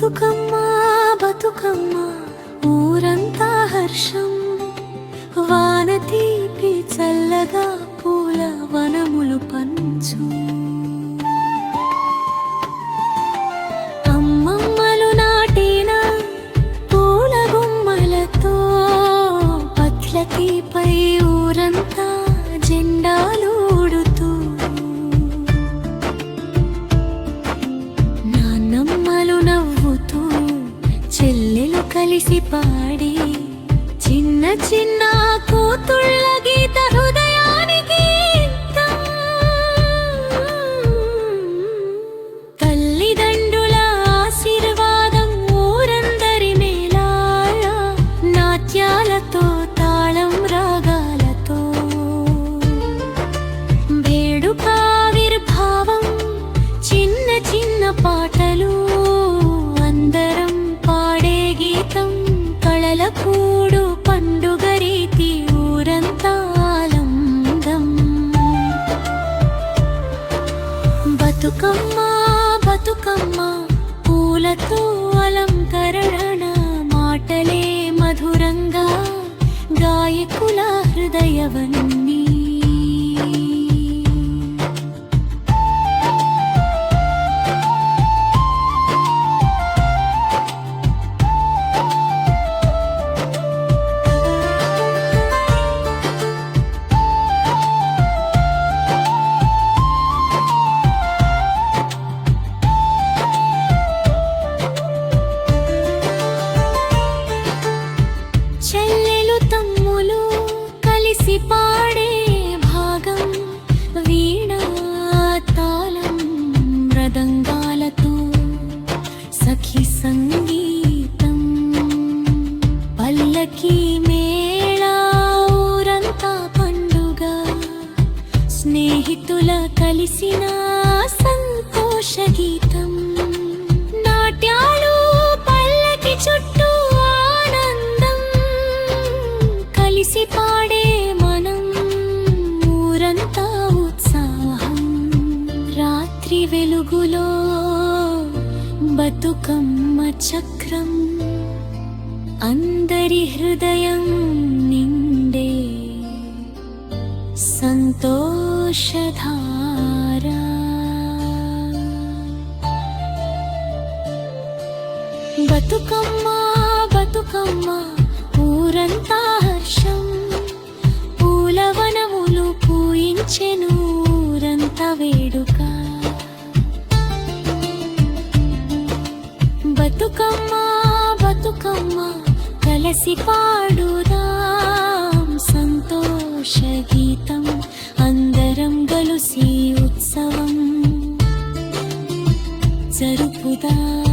బతుకమ్మ బతుకమ్మ ఊరంతా హర్షం, వాన తీపి చల్లగా పూల వనములు పంచు. అమ్మమ్మలు నాటిన పూల గుమ్మలతో పట్లకిపై ఊరంతా జెండాలు ఊడుతూ, నాన్నమ్మలు నవ్వుతూ చెల్లెలు కలిసి పాడి, చిన్న చిన్న కూతుళ్ళ గీత హృదయానికి తల్లిదండ్రుల ఆశీర్వాదం ఊరందరి మేలాయ, నాట్యాలతో తాళం రాగాలతో వేడుక ఆవిర్భావం, చిన్న చిన్న పాటలు అందరం పాడే గీతం, కళల కూడు పండుగ రీతి ఊరంతా ఆనందం. బతుకమ్మ బతుకమ్మ పూలతో అలంకరణ, మాటలే మధురంగా గాయకుల హృదయవన్నీ. చెల్లెలు తమ్ములు కలిసి పాడే భాగం, వీణ తాళం మృదంగాలతో సఖి సంగీతం, పల్లకి మేళా ఊరంతా పండుగ, స్నేహితుల కలిసిన సంతోష గీతం, నాట్యాలు పల్లకి చుట్టూ కలిసి పాడే మనం ఊరంతా ఉత్సాహం. రాత్రి వెలుగులో బతుకమ్మ చక్రం, అందరి హృదయం నిండే సంతోషధార. బతుకమ్మ బతుకమ్మ ఊరంతా హర్షం, పూలవనములు పూయించెను ఊరంతా వేడుక. బతుకమ్మ బతుకమ్మ కలిసి పాడుదాం సంతోష గీతం, అందరం గలుసి ఉత్సవం జరుపుదాం.